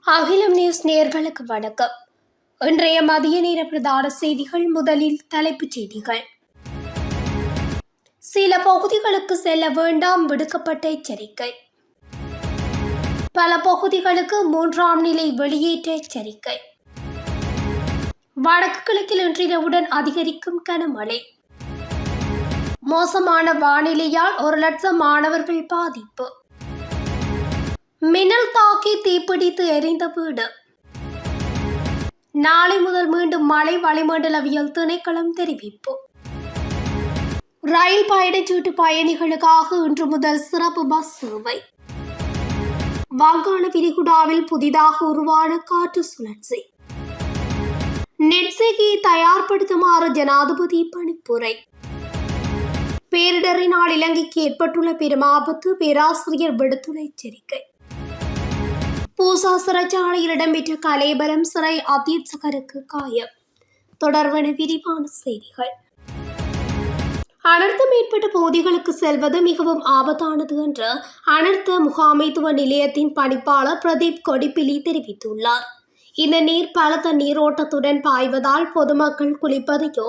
அகிலம் நியூஸ் நேயர்களுக்கு வணக்கம். இன்றைய மதிய நேர பிரதான செய்திகள். முதலில் தலைப்புச் செய்திகள். சில பகுதிகளுக்கு செல்ல வேண்டாம், விடுக்கப்பட்ட எச்சரிக்கை. பல பகுதிகளுக்கு 3ஆம் நிலை வெளியேற்ற எச்சரிக்கை. வடக்கு கிழக்கில் இன்றிரவுடன் அதிகரிக்கும் கனமழை. மோசமான வானிலையால் 1 லட்சம் மாணவர்கள் பாதிப்பு. மின்னல் தாக்கி தீப்பிடித்து எரிந்த வீடு. நாளை முதல் மீண்டும் மழை, வளிமண்டலவியல் திணைக்களம் தெரிவிப்பு. ரயில் பயணச்சீட்டு பயணிகளுக்காக இன்று முதல் சிறப்பு பஸ் சேவை. வங்காள விரிகுடாவில் புதிதாக உருவான காற்று சுழற்சி. நெட்செகியை தயார்படுத்துமாறு ஜனாதிபதி பணிப்புரை. பேரிடரினால் இலங்கைக்கு ஏற்பட்டுள்ள பெரும் ஆபத்து, பேராசிரியர் விடுத்துள்ள எச்சரிக்கை. பூசா சிறைச்சாலையில் இடம்பெற்ற கலேபரம், சிறை அத்தீட்சகருக்கு காயம். தொடர்பான விரிவான செய்திகள். அனர்த்தம் ஏற்பட்ட பகுதிகளுக்கு செல்வது மிகவும் ஆபத்தானது என்று அனர்த்த முகாமைத்துவ நிலையத்தின் பணிப்பாளர் பிரதீப் கொடிப்பிலி தெரிவித்துள்ளார். இந்த நீர் பலத்த நீரோட்டத்துடன் பாய்வதால் பொதுமக்கள் குளிப்பதையோ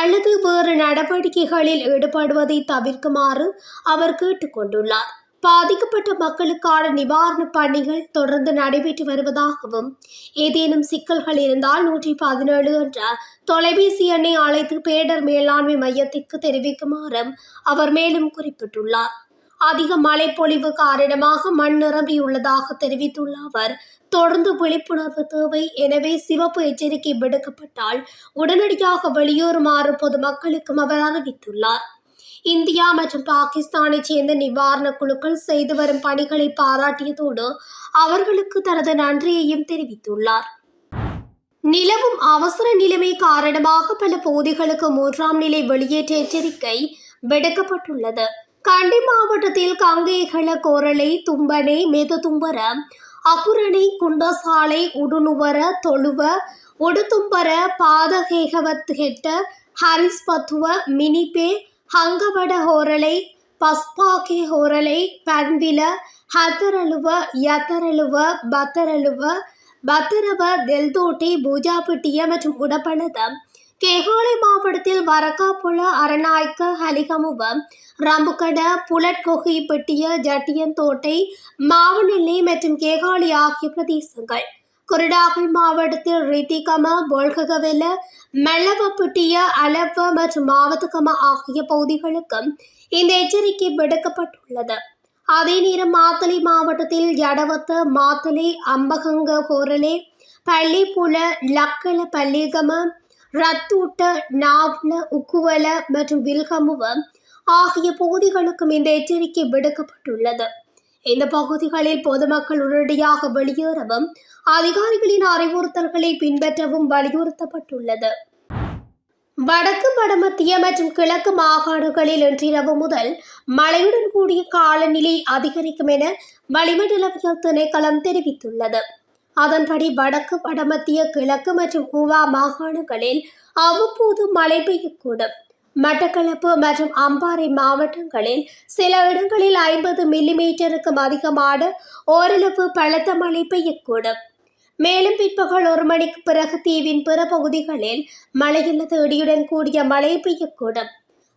அல்லது வேறு நடவடிக்கைகளில் ஈடுபடுவதை தவிர்க்குமாறு அவர் கேட்டுக்கொண்டுள்ளார். பாதிக்கப்பட்ட மக்களுக்கான நிவாரணப் பணிகள் தொடர்ந்து நடைபெற்று வருவதாகவும், ஏதேனும் சிக்கல்கள் இருந்தால் 117 என்ற தொலைபேசி எண்ணை அழைத்து பேரிடர் மேலாண்மை மையத்திற்கு தெரிவிக்குமாறும் அவர் மேலும் குறிப்பிட்டுள்ளார். அதிக மழைப்பொழிவு காரணமாக மண் நிரம்பியுள்ளதாக தெரிவித்துள்ள அவர், தொடர்ந்து விழிப்புணர்வு தேவை, எனவே சிவப்பு எச்சரிக்கை விடுக்கப்பட்டால் உடனடியாக வெளியேறுமாறு பொதுமக்களுக்கும் அவர் அறிவித்துள்ளார். இந்தியா மற்றும் பாகிஸ்தானைச் சேர்ந்த நிவாரண குழுக்கள் செய்து வரும் பணிகளை பாராட்டியதோடு அவர்களுக்கு தனது நன்றியையும் தெரிவித்துள்ளார். நிலவும் அவசர நிலைமை காரணமாக பல பகுதிகளுக்கு 3ஆம் நிலை வெளியேற்ற எச்சரிக்கை விடுக்கப்பட்டுள்ளது. கண்டி மாவட்டத்தில் கங்கைகள, கோரளை, தும்பனை, மெததும்பர, அகுரணை, குண்டசாலை, உடுநுவர, தொழுவ, உடுதும்பர, பாதகேகவத்ஹெட்ட, ஹரிஸ்பத்துவ, மினிபே, ஹங்கவட ஹோரளை, பஸ்பாகே ஹோரளை, பன்வில, ஹத்தரலுவ, யத்தரலுவ, பத்தரலுவ, பத்தரவ, தெல்தோட்டை, பூஜாபிட்டிய மற்றும் உடப்பளத, கேகாலை மாவட்டத்தில் வரக்காப்புல, அரநாய்க்க, ஹலிகமுவ, ரம்புகட, புலட்கொகி பெட்டிய, ஜட்டியந்தோட்டை, மாவனெல்லை மற்றும் கேகாலி ஆகிய பிரதேசங்கள். குருடாகல் மாவட்டத்தில் ரித்திகம, பொல்ககவெல, மெல்லவப்பிட்டிய, அலவ மற்றும் மாவத்துகம ஆகிய பகுதிகளுக்கும் இந்த எச்சரிக்கை விடுக்கப்பட்டுள்ளது. அதே நேரம் மாத்தளை மாவட்டத்தில் யடவத்த, மாத்தளை, அம்பகங்க கோரளே, பள்ளிப்புல, லக்கல, பள்ளிகம, ரத்தூட்ட, நாவல, உக்குவல மற்றும் வில்கமுவ ஆகிய பகுதிகளுக்கும் இந்த எச்சரிக்கை விடுக்கப்பட்டுள்ளது. இந்த பகுதிகளில் பொதுமக்கள் உடனடியாக வெளியேறவும் அதிகாரிகளின் அறிவுறுத்தல்களை பின்பற்றவும் வலியுறுத்தப்பட்டுள்ளது. வடக்கு, வடமத்திய மற்றும் கிழக்கு மாகாணங்களில் இன்றிரவு முதல் மழையுடன் கூடிய காலநிலை அதிகரிக்கும் என வளிமண்டலவியல் திணைக்களம் தெரிவித்துள்ளது. அதன்படி வடக்கு, வடமத்திய, கிழக்கு மற்றும் ஊவா மாகாணங்களில் அவ்வப்போது மழை பெய்யக்கூடும். மட்டக்களப்பு மற்றும் அம்பாறை மாவட்டங்களில் சில இடங்களில் 50 மில்லிமீட்டருக்கும் அதிகமான ஓரளவு பலத்த மழை பெய்யக்கூடும். மேலும் பிற்பகல் 1 மணிக்கு பிறகு தீவின் பிற பகுதிகளில் மழையில்லது இடியுடன் கூடிய மழை பெய்யக்கூடும்.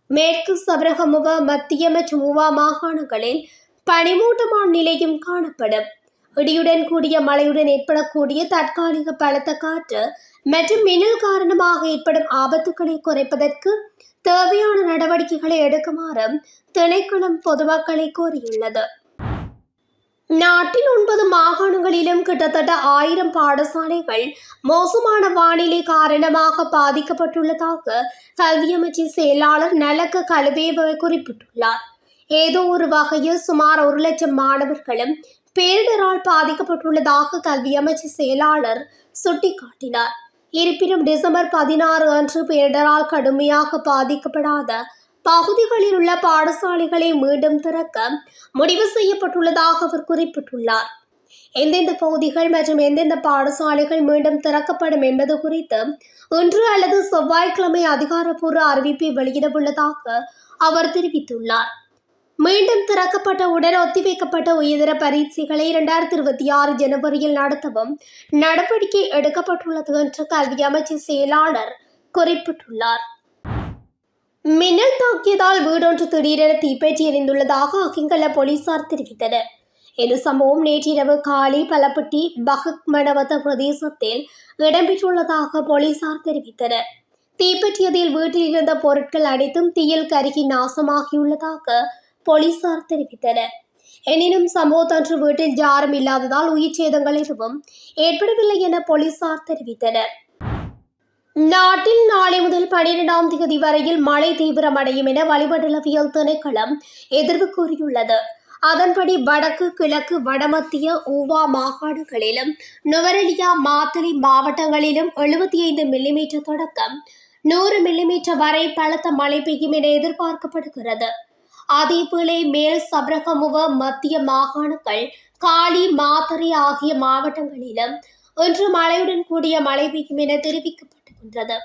மேற்கு சபரகமுவ, மத்திய மற்றும் ஊவா மாகாணங்களில் பனிமூட்டமான நிலையும் காணப்படும். இடியுடன் கூடிய மழையுடன் ஏற்படக்கூடிய தற்காலிக பலத்த காற்று மற்றும் மின்னல் காரணமாக ஏற்படும் ஆபத்துக்களை குறைப்பதற்கு தேவையான நடவடிக்கைகளை எடுக்குமாறு திணைக்களம் பொதுமக்களை கோரியுள்ளது. நாட்டின் 9 மாகாணங்களிலும் கிட்டத்தட்ட 1000 பாடசாலைகள் மோசமான வானிலை காரணமாக பாதிக்கப்பட்டுள்ளதாக கல்வி அமைச்சின் செயலாளர் நலக்க கலுவேவ குறிப்பிட்டுள்ளார். ஏதோ ஒரு வகையில் சுமார் 1 லட்சம் மாணவர்களும் பேரிடரால் பாதிக்கப்பட்டுள்ளதாக கல்வி அமைச்சின் செயலாளர் சுட்டிக்காட்டினார். இருப்பினும் டிசம்பர் 16 அன்று பேரிடரால் கடுமையாக பாதிக்கப்படாத பகுதிகளில் உள்ள பாடசாலைகளை மீண்டும் திறக்க முடிவு செய்யப்பட்டுள்ளதாக அவர் குறிப்பிட்டுள்ளார். எந்தெந்த பகுதிகள் மற்றும் எந்தெந்த பாடசாலைகள் மீண்டும் திறக்கப்படும் என்பது குறித்து இன்று அல்லது செவ்வாய்க்கிழமை அதிகாரப்பூர்வ அறிவிப்பை வெளியிடவுள்ளதாக அவர் தெரிவித்துள்ளார். மீண்டும் திறக்கப்பட்ட உடன் ஒத்திவைக்கப்பட்ட உயர்தர பரீட்சைகளை 2026 ஜனவரியில் நடத்தவும் நடவடிக்கை எடுக்கப்பட்டுள்ளது என்று கல்வி அமைச்சர் செயலாளர் குறிப்பிட்டுள்ளார். மின்னல் தாக்கியதால் வீடொன்று திடீரென தீப்பற்றி எரிந்துள்ளதாக அகிங்கல போலீசார் தெரிவித்தனர். இந்த சம்பவம் நேற்றிரவு காலி பலப்பட்டி பகக்மனவத்த பிரதேசத்தில் இடம்பெற்றுள்ளதாக போலீசார் தெரிவித்தனர். தீப்பற்றியதில் வீட்டில் இருந்த பொருட்கள் அனைத்தும் தீயில் கருகி நாசமாகியுள்ளதாக போலீசார் தெரிவித்தனர். எனினும் சம்பவத்தன்று வீட்டில் யாரும் இல்லாததால் உயிர் சேதங்கள் எதுவும் ஏற்படவில்லை என போலீசார் தெரிவித்தனர். நாட்டில் நாளை முதல் 12ஆம் தேதி வரையில் மழை தீவிரமடையும் என வளிமண்டலவியல் திணைக்களம் எதிர்வு கூறியுள்ளது. அதன்படி வடக்கு, கிழக்கு, வடமத்திய ஊவா மாகாணங்களிலும் நுவரெலியா, மாத்தளை மாவட்டங்களிலும் 75 மில்லிமீட்டர் தொடக்கம் 100 மில்லிமீட்டர் வரை பலத்த மழை பெய்யும் என எதிர்பார்க்கப்படுகிறது. அதேவேளை மேல் சப்ரகமுவ மத்திய மாகாணங்கள், காலி, மாத்தறை ஆகிய மாவட்டங்களிலும் இன்று மழையுடன் கூடிய மழை பெய்யும் என தெரிவிக்கப்பட்டுள்ளது.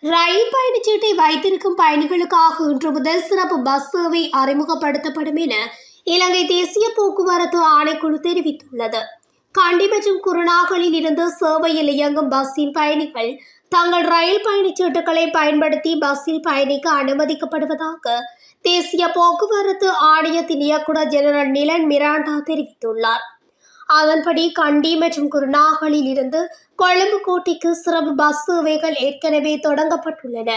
ரயில் பயணச்சீட்டை வைத்திருக்கும் பயணிகளுக்காக இன்று முதல் சிறப்பு பஸ் சேவை அறிமுகப்படுத்தப்படும் என இலங்கை தேசிய போக்குவரத்து ஆணைக்குழு தெரிவித்துள்ளது. கண்டி மற்றும் குருநாகலில் இருந்து சேவையில் இயங்கும் பஸ்ஸின் பயணிகள் தங்கள் ரயில் பயணச்சீட்டுகளை பயன்படுத்தி பஸ்ஸில் பயணிக்க அனுமதிக்கப்படுவதாக தேசிய போக்குவரத்து ஆணையத்தின் இயக்குநர் ஜெனரல் நிலன் மிராண்டா தெரிவித்துள்ளார். அதன்படி கண்டி மற்றும் குருநாகலில் இருந்து கொழும்பு கோட்டைக்கு சிறப்பு பஸ் சேவைகள் ஏற்கனவே தொடங்கப்பட்டுள்ளன.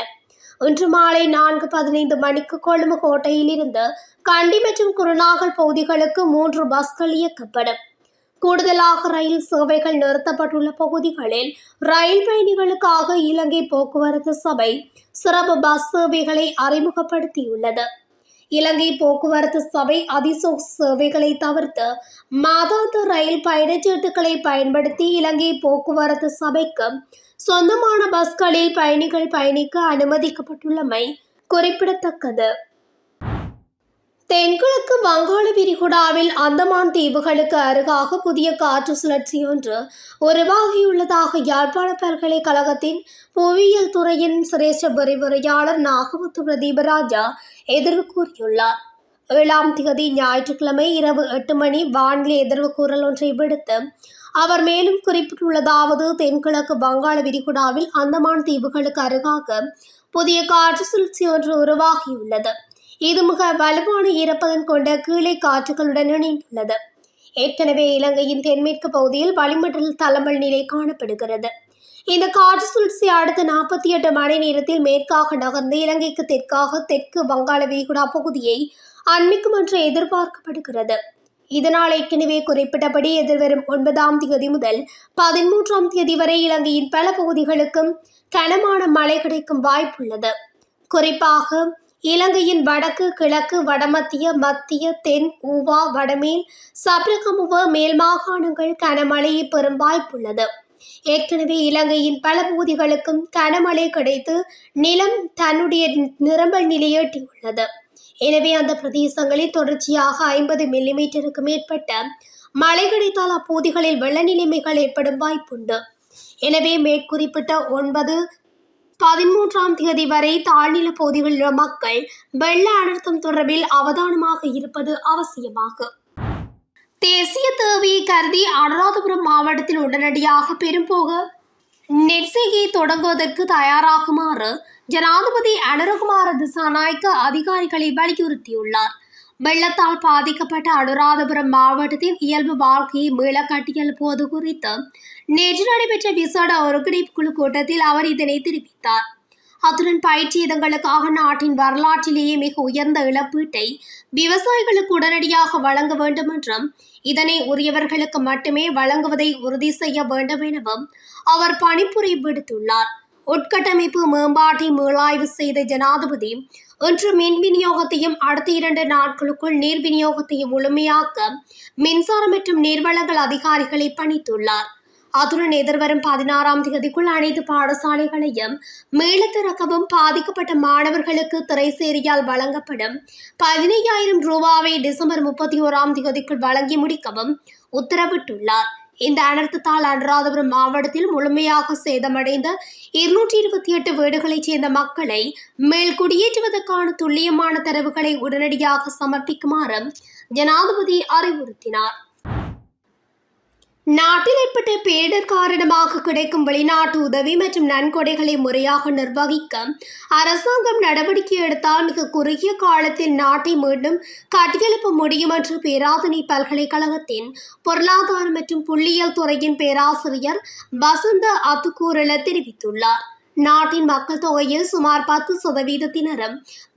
இன்று மாலை 4:15 மணிக்கு கொழும்பு கோட்டையில் இருந்து கண்டி மற்றும் குருநாகல் பகுதிகளுக்கு 3 பஸ்கள் இயக்கப்படும். கூடுதலாக ரயில் சேவைகள் நிறுத்தப்பட்டுள்ள பகுதிகளில் ரயில் பயணிகளுக்காக இலங்கை போக்குவரத்து சபை சிறப்பு பஸ் சேவைகளை அறிமுகப்படுத்தியுள்ளது. இலங்கை போக்குவரத்து சபை அதிசோக் சேவைகளை தவிர்த்து மாதாந்த ரயில் பயணச்சீட்டுகளை பயன்படுத்தி இலங்கை போக்குவரத்து சபைக்கு சொந்தமான பஸ்களில் பயணிகள் பயணிக்க அனுமதிக்கப்பட்டுள்ளமை குறிப்பிடத்தக்கது. தென்கிழக்கு வங்காள விரிகுடாவில் அந்தமான் தீவுகளுக்கு அருகாக புதிய காற்று சுழற்சி ஒன்று உருவாகியுள்ளதாக யாழ்ப்பாண பல்கலைக்கழகத்தின் புவியியல் துறையின் சிரேஷ்ட விரிவுரையாளர் நாகமுத்து பிரதீபராஜா எதிர்வு கூறியுள்ளார். 7ஆம் தேதி ஞாயிற்றுக்கிழமை இரவு 8 மணி வானிலை எதிர்வு கூறல் ஒன்றை விடுத்து அவர் மேலும் குறிப்பிட்டுள்ளதாவது, தென்கிழக்கு வங்காள விரிகுடாவில் அந்தமான் தீவுகளுக்கு அருகாக புதிய காற்று சுழற்சி ஒன்று உருவாகியுள்ளது. இது மிக வலுவான ஈரப்பதன் கொண்ட கீழே காற்றுகளுடன் இணைந்துள்ளது. ஏற்கனவே இலங்கையின் தென்மேற்கு பகுதியில் வளிமண்டல தளமல் நிலை காணப்படுகிறது. இந்த காற்று சுழற்சி அடுத்த 48 மணி நேரத்தில் மேற்காக நகர்ந்து இலங்கைக்கு தெற்காக தெற்கு வங்காள விரிகுடா பகுதியை அண்மிக்கும் என்று எதிர்பார்க்கப்படுகிறது. இதனால் ஏற்கனவே குறிப்பிட்டபடி எதிர்வரும் 9ஆம் தேதி முதல் 13ஆம் தேதி வரை இலங்கையின் பல பகுதிகளுக்கும் கனமான மழை கிடைக்கும் வாய்ப்புள்ளது. குறிப்பாக இலங்கையின் வடக்கு, கிழக்கு, வடமத்திய, மத்திய, தென், ஊவா, வடமேல், சப்ரகமுவ மேல் மாகாணங்கள் கனமழையை பெறும் வாய்ப்புள்ளது. ஏற்கனவே இலங்கையின் பல பகுதிகளுக்கும் கனமழை கிடைத்து நிலம் தன்னுடைய நிரம்பல் நிலையை எட்டியுள்ளது. எனவே அந்த பிரதேசங்களில் தொடர்ச்சியாக 50 மில்லிமீட்டருக்கு மேற்பட்ட மழை கிடைத்தால் அப்பகுதிகளில் வெள்ள நிலைமைகள் ஏற்படும் வாய்ப்புண்டு. எனவே மேற்குறிப்பிட்ட 9, 13ஆம் தேதி வரை தாழ்நில பகுதிகளில் உள்ள மக்கள் வெள்ள அனர்த்தம் தொடர்பில் அவதானமாக இருப்பது அவசியமாகும். தேசிய தேவையை கருதி அனுராதபுரம் மாவட்டத்தில் உடனடியாக பெரும்போக நெற்செய்கையை தொடங்குவதற்கு தயாராகுமாறு ஜனாதிபதி அனுரகுமார திசாநாயக்க அதிகாரிகளை வலியுறுத்தியுள்ளார். வெள்ளத்தால் பாதிக்கப்பட்ட அனுராதபுரம் மாவட்டத்தின் இயல்பு வாழ்க்கையை மீள கட்டியெழுப்புவது குறித்து நேற்று நடைபெற்ற விசேட ஒருங்கிணைப்பு குழு கூட்டத்தில் அவர் இதனை தெரிவித்தார். அத்துடன் பயிற்சியதங்களுக்காக நாட்டின் வரலாற்றிலேயே மிக உயர்ந்த இழப்பீட்டை விவசாயிகளுக்கு உடனடியாக வழங்க வேண்டும் என்றும் இதனை உரியவர்களுக்கு மட்டுமே வழங்குவதை உறுதி செய்ய வேண்டும் எனவும் அவர் பணிப்புரை விடுத்துள்ளார். உட்கட்டமைப்பு மேம்பாட்டை மீளாய்வு செய்த ஜனாதிபதி இன்று மின் விநியோகத்தையும் அடுத்த 2 நாட்களுக்குள் நீர் விநியோகத்தையும் முழுமையாக்க மின்சார மற்றும் நீர்வளங்கள் அதிகாரிகளை பணித்துள்ளார். அத்துடன் எதிர்வரும் 16ஆம் தேதிக்குள் அனைத்து பாடசாலைகளையும் மீள திறக்கவும் பாதிக்கப்பட்ட மாணவர்களுக்கு திரைசேரியால் வழங்கப்படும் 15,000 ரூபாவை டிசம்பர் 31ஆம் தேதிக்குள் வழங்கி முடிக்கவும் உத்தரவிட்டுள்ளார். இந்த அனர்த்தத்தால் அனுராதபுரம் மாவட்டத்தில் முழுமையாக சேதமடைந்த 228 வீடுகளைச் சேர்ந்த மக்களை மேல் குடியேற்றுவதற்கான துல்லியமான தரவுகளை உடனடியாக சமர்ப்பிக்குமாறு ஜனாதிபதி அறிவுறுத்தினார். நாட்டில் ஏற்பட்ட பேரிடர் காரணமாக கிடைக்கும் வெளிநாட்டு உதவி மற்றும் நன்கொடைகளை முறையாக நிர்வகிக்க அரசாங்கம் நடவடிக்கை எடுத்தால் மிக குறுகிய காலத்தில் நாட்டை மீண்டும் கட்டியெழுப்ப முடியும் என்று பேராதனை பல்கலைக்கழகத்தின் பொருளாதார மற்றும் புள்ளியியல் துறையின் பேராசிரியர் வசந்த அத்துக்கூரல தெரிவித்துள்ளார். நாட்டின் மக்கள் தொகையில் சுமார் 10%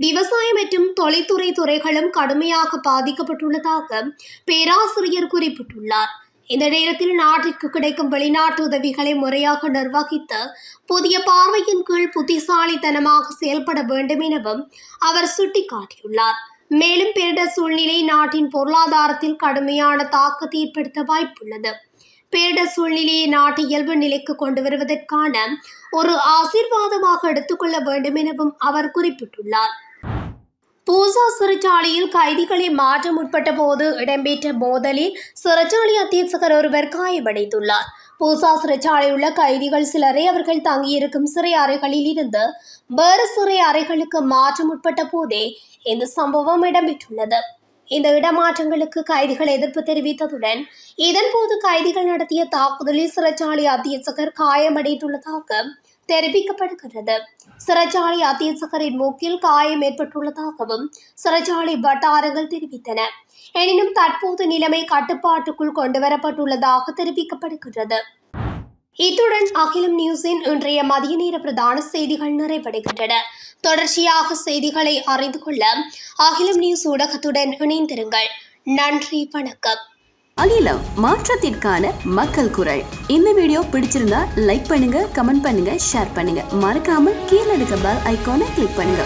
விவசாயம் மற்றும் தொழில்துறை துறைகளும் கடுமையாக பாதிக்கப்பட்டுள்ளதாக பேராசிரியர் குறிப்பிட்டுள்ளார். இந்த நேரத்தில் நாட்டிற்கு கிடைக்கும் வெளிநாட்டு உதவிகளை முறையாக நிர்வகித்து புதிய பார்வையின் கீழ் புத்திசாலித்தனமாக செயல்பட வேண்டும் எனவும் அவர் சுட்டிக்காட்டியுள்ளார். மேலும் பேரிடர் சூழ்நிலை நாட்டின் பொருளாதாரத்தில் கடுமையான தாக்கத்தை ஏற்படுத்த வாய்ப்புள்ளது. பேரிடர் சூழ்நிலையை நாட்டு இயல்பு நிலைக்கு கொண்டு வருவதற்கான ஒரு ஆசீர்வாதமாக எடுத்துக்கொள்ள வேண்டும் எனவும் அவர் குறிப்பிட்டுள்ளார். பூசா சிறைச்சாலையில் கைதிகளை மாற்ற முற்பட்ட போது இடம்பெற்ற மோதலில் சிறைச்சாலை அத்தியட்சகர் ஒருவர் காயமடைந்துள்ளார். பூசா சிறைச்சாலையில் உள்ள கைதிகள் சிலரை அவர்கள் தங்கியிருக்கும் சிறை அறைகளில் இருந்து வேறு சிறை அறைகளுக்கு மாற்ற முற்பட்ட போதே இந்த சம்பவம் இடம்பெற்றுள்ளது. இந்த இடமாற்றங்களுக்கு கைதிகள் எதிர்ப்பு தெரிவித்ததுடன் இதன்போது கைதிகள் நடத்திய தாக்குதலில் சிறைச்சாலை அத்தியட்சகர் காயமடைந்துள்ளதாக தெரிவிக்கப்படுகிறது. சிறைச்சாலை அத்தியட்சகரின் மூக்கில் காயம் ஏற்பட்டுள்ளதாகவும் சிறைச்சாலை வட்டாரங்கள் தெரிவித்தன. எனினும் தற்போது நிலைமை கட்டுப்பாட்டுக்குள் கொண்டுவரப்பட்டுள்ளதாக தெரிவிக்கப்படுகிறது. இத்துடன் அகிலம் நியூஸின் இன்றைய மதிய நேர பிரதான செய்திகள் நிறைவடைகின்றன. தொடர்ச்சியாக செய்திகளை அறிந்து கொள்ள அகிலம் நியூஸ் ஊடகத்துடன் இணைந்திருங்கள். நன்றி, வணக்கம். அகிலம், மாற்றத்திற்கான மக்கள் குரல். இந்த வீடியோ பிடிச்சிருந்தா லைக் பண்ணுங்க, கமெண்ட் பண்ணுங்க, ஷேர் பண்ணுங்க. மறக்காம கீழே இருக்க பெல் ஐகானை கிளிக் பண்ணுங்க.